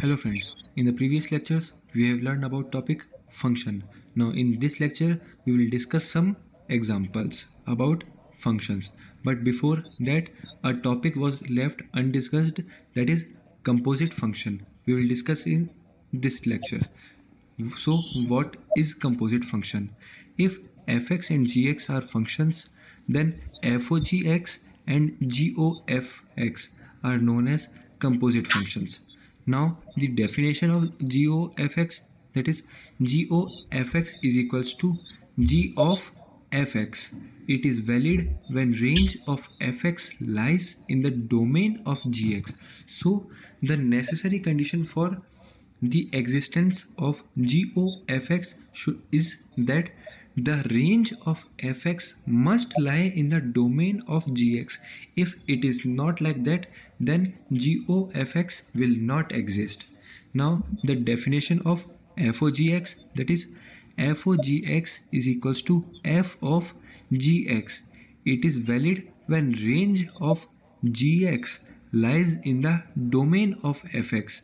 Hello friends, in the previous lectures we have learned about topic function. Now in this lecture we will discuss some examples about functions. But before that a topic was left undiscussed, that is composite function. We will discuss in this lecture. So what is composite function? If fx and gx are functions, then fogx and gofx are known as composite functions. Now the definition of gofx, that is gofx is equals to g of fx. It is valid when range of fx lies in the domain of gx. So the necessary condition for the existence of GOFX is that the range of fx must lie in the domain of gx. If it is not like that, then GOFX will not exist. Now the definition of FOGX, that is FOGX is equals to f of gx. It is valid when range of gx lies in the domain of fx.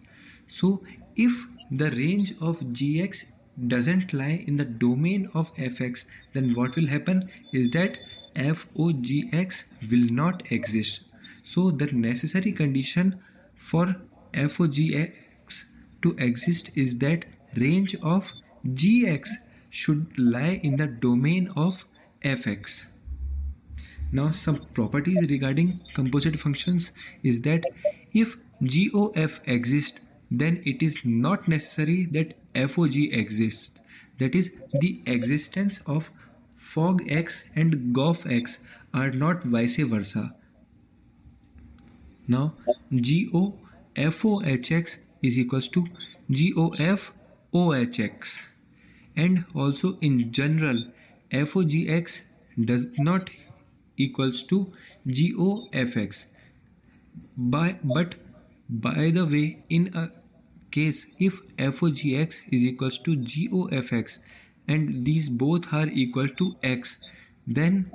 So if the range of gx doesn't lie in the domain of fx, then what will happen is that fogx will not exist. So the necessary condition for fogx to exist is that range of gx should lie in the domain of fx. Now some properties regarding composite functions is that if GOF exists, then it is not necessary that FOG exists. That is, the existence of FOGX and GOFX are not vice versa. Now GOFOHX is equals to GOFOHX, and also in general FOGX does not equals to GOFX. But by the way, in a case if FOGX is equals to GOFX and these both are equal to X, then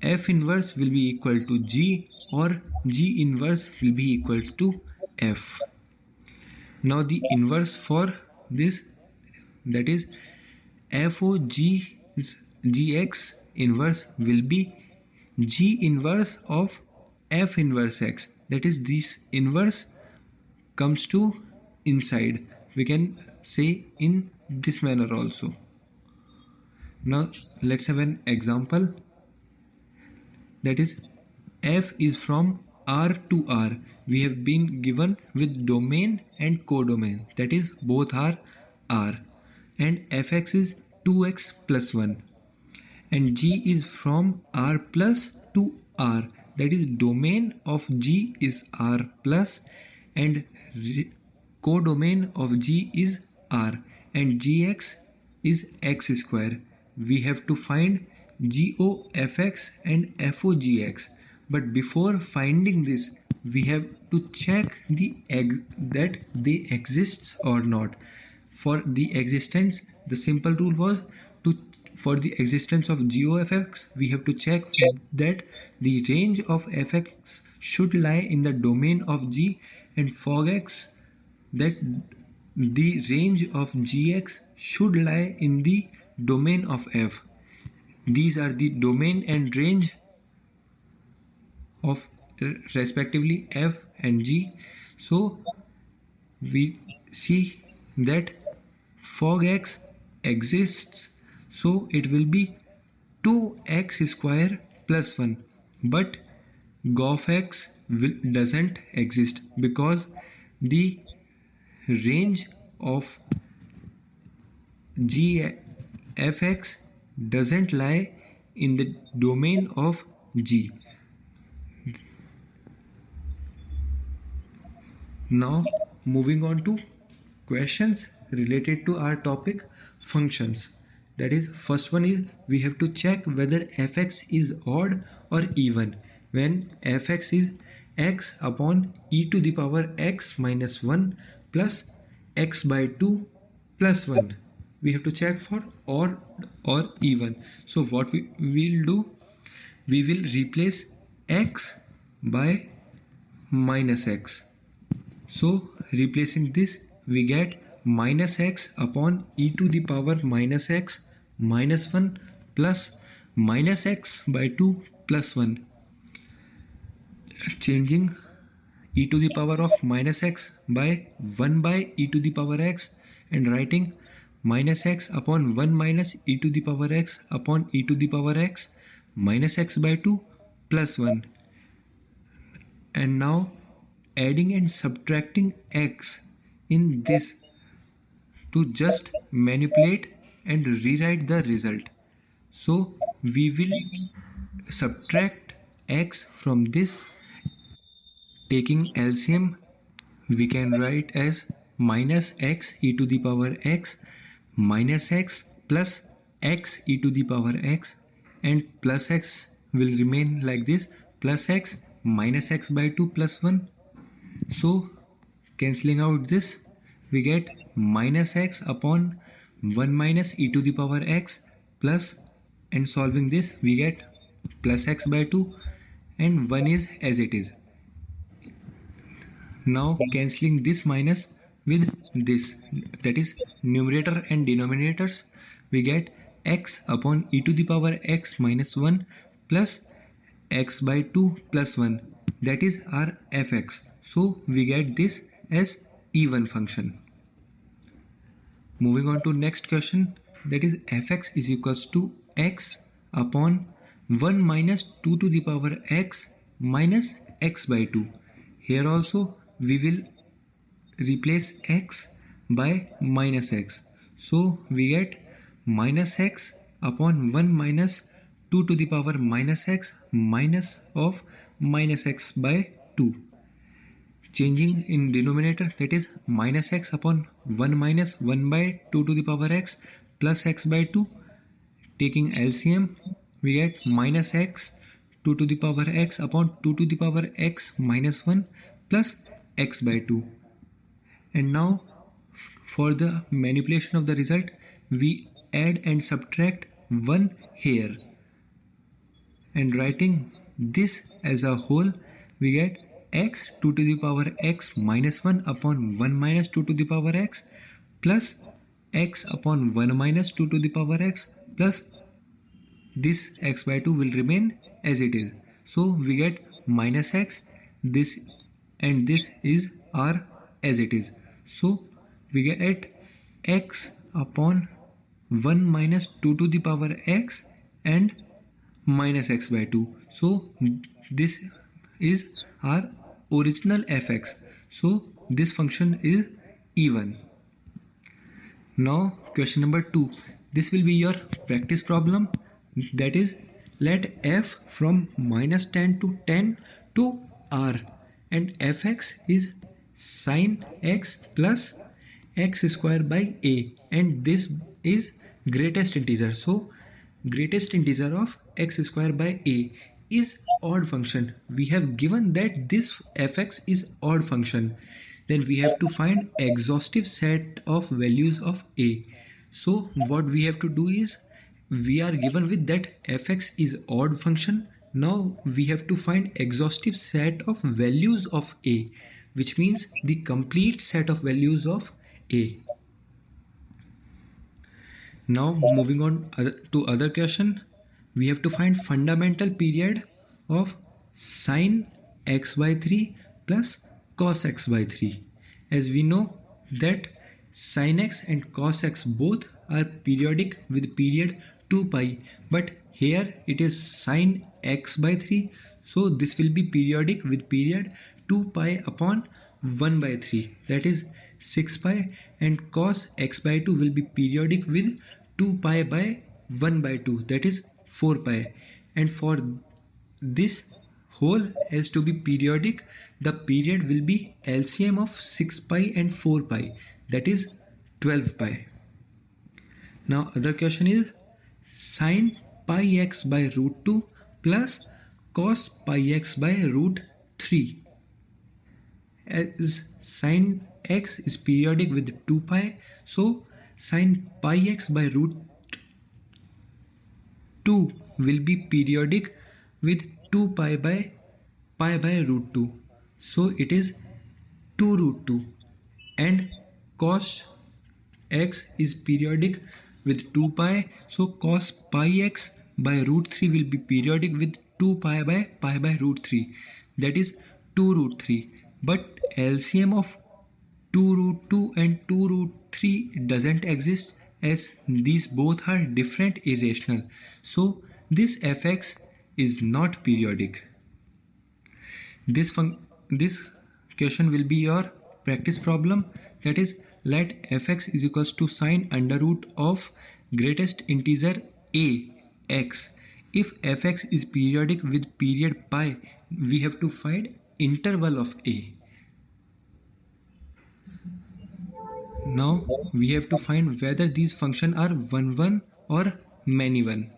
F inverse will be equal to G or G inverse will be equal to F. Now the inverse for this, that is FOGX inverse will be G inverse of F inverse X. That is, this inverse comes to inside. We can say in this manner also. Now let's have an example. That is, F is from R to R. We have been given with domain and codomain. That is, both are R. And Fx is 2x plus 1. And G is from R plus to R, that is domain of G is R plus and codomain of G is R, and Gx is x square. We have to find GOFX and FOGX, but before finding this we have to check that they exist or not. For the existence, the simple rule was for the existence of GOFX, we have to check that the range of fx should lie in the domain of G, and fogx that the range of gx should lie in the domain of f. These are the domain and range of respectively f and g. So we see that fogx exists, so it will be 2x square plus 1, but GOFX doesn't exist because the range of GFX doesn't lie in the domain of G. Now moving on to questions related to our topic functions. That is, first one is we have to check whether fx is odd or even when fx is x upon e to the power x minus 1 plus x by 2 plus 1. We have to check for odd or even. So what we will do, we will replace x by minus x. So replacing this we get minus x upon e to the power minus x minus 1 plus minus x by 2 plus 1. Changing e to the power of minus x by 1 by e to the power x and writing minus x upon 1 minus e to the power x upon e to the power x minus x by 2 plus 1. And now adding and subtracting x in this to just manipulate and rewrite the result. So we will subtract x from this. Taking LCM, we can write as minus x e to the power x minus x plus x e to the power x, and plus x will remain like this, plus x minus x by 2 plus 1. So cancelling out this, we get minus x upon 1 minus e to the power x plus, and solving this we get plus x by 2, and 1 is as it is. Now cancelling this minus with this, that is numerator and denominators, we get x upon e to the power x minus 1 plus x by 2 plus 1, that is our fx. So we get this as even function. Moving on to next question, that is fx is equals to x upon 1 minus 2 to the power x minus x by 2. Here also we will replace x by minus x. So we get minus x upon 1 minus 2 to the power minus x minus of minus x by 2. Changing in denominator, that is minus x upon 1 minus 1 by 2 to the power x plus x by 2. Taking LCM, we get minus x 2 to the power x upon 2 to the power x minus 1 plus x by 2. And now for the manipulation of the result, we add and subtract 1 here, and writing this as a whole, we get x 2 to the power x minus 1 upon 1 minus 2 to the power x plus x upon 1 minus 2 to the power x plus this x by 2 will remain as it is. So we get minus x, this and this is our as it is. So we get x upon 1 minus 2 to the power x and minus x by 2. So this is our original fx. So this function is even. Now question number 2. This will be your practice problem, that is let f from minus 10 to 10 to r, and fx is sin x plus x square by a, and this is greatest integer. So greatest integer of x square by a is odd function. We have given that this fx is odd function, then we have to find exhaustive set of values of a. So what we have to do is, we are given with that fx is odd function. Now we have to find exhaustive set of values of a, which means the complete set of values of a. Now moving on to other question, we have to find fundamental period of sin x by 3 plus cos x by 3. As we know that sin x and cos x both are periodic with period 2 pi, but here it is sin x by 3, so this will be periodic with period 2 pi upon 1 by 3, that is 6 pi, and cos x by 2 will be periodic with 2 pi by 1 by 2, that is 4 pi, and for this whole has to be periodic, the period will be LCM of 6 pi and 4 pi, that is 12 pi. Now other question is sin pi x by root 2 plus cos pi x by root 3. As sin x is periodic with 2 pi, so sin pi x by root 2 will be periodic with 2 pi by root 2, so it is 2 root 2, and cos x is periodic with 2 pi, so cos pi x by root 3 will be periodic with 2 pi by root 3, that is 2 root 3. But LCM of 2 root 2 and 2 root 3 doesn't exist, as these both are different irrational, so this fx is not periodic. This question will be your practice problem, that is, let fx is equals to sine under root of greatest integer a x. If fx is periodic with period pi, we have to find interval of a. Now we have to find whether these functions are 1 1 or many 1.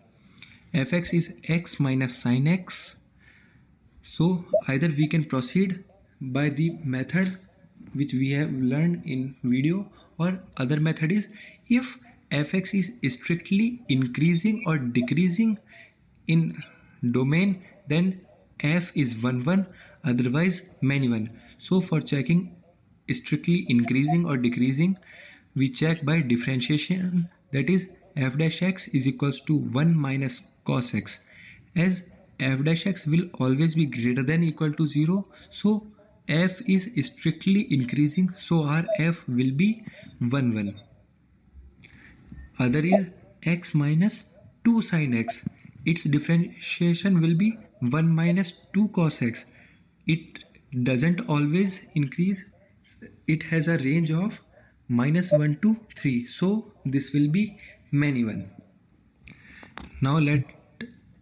Fx is x minus sin x. So either we can proceed by the method which we have learned in video, or other method is, if fx is strictly increasing or decreasing in domain, then f is 1 1, otherwise many 1. So for checking strictly increasing or decreasing, we check by differentiation, that is f dash x is equals to 1 minus cos x. As f dash x will always be greater than equal to 0, so f is strictly increasing, so our f will be 1 1. Other is x minus 2 sin x. Its differentiation will be 1 minus 2 cos x. It doesn't always increase, it has a range of minus 1 to 3, so this will be many 1. Now let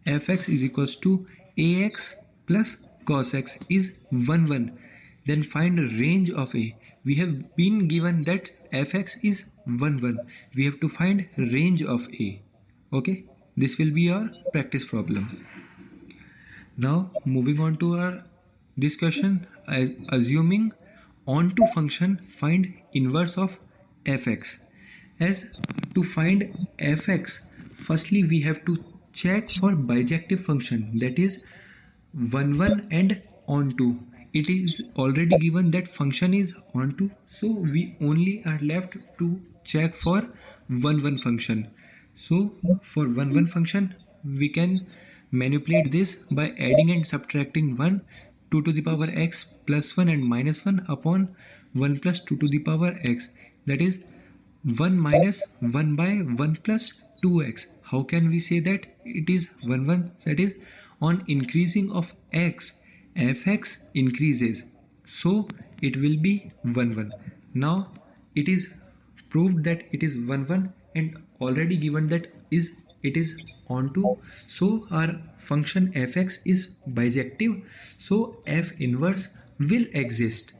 fx is equals to ax plus cos x is 1 1. Then find the range of a. We have been given that fx is 1 1. We have to find range of a. Okay, this will be your practice problem. Now moving on to this question, assuming onto function find inverse of fx. As to find fx, firstly we have to check for bijective function, that is 1 1 and onto. It is already given that function is onto, so we only are left to check for 1 1 function. So for 1 1 function we can manipulate this by adding and subtracting 1, 2 to the power x plus 1 and minus 1 upon 1 plus 2 to the power x, that is 1 minus 1 by 1 plus 2x. How can we say that it is 1 1? That is, on increasing of x, fx increases, so it will be 1 1. Now it is proved that it is 1 1 and already given that it is onto, so our function fx is bijective, so f inverse will exist.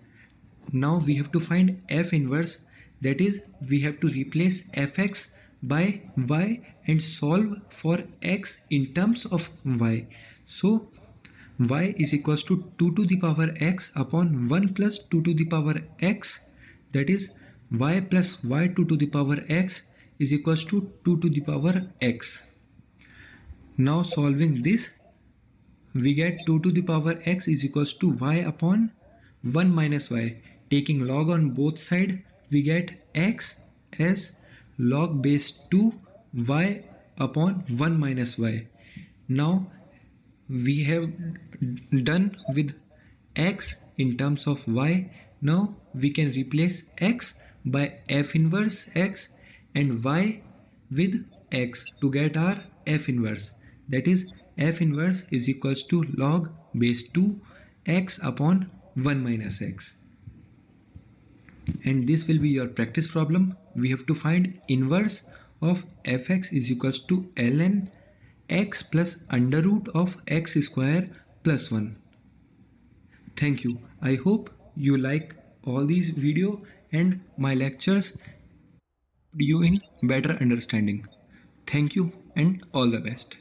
Now we have to find f inverse, that is, we have to replace fx by y and solve for x in terms of y. So y is equals to 2 to the power x upon 1 plus 2 to the power x, that is y plus y2 to the power x is equals to 2 to the power x. Now solving this, we get 2 to the power x is equals to y upon 1 minus y. Taking log on both sides, we get x as log base 2 y upon 1 minus y. Now we have done with x in terms of y. Now we can replace x by f inverse x and y with x to get our f inverse, that is f inverse is equals to log base 2 x upon 1 minus x. And this will be your practice problem. We have to find inverse of fx is equals to ln x plus under root of x square plus 1. Thank you. I hope you like all these video and my lectures you in better understanding. Thank you and all the best.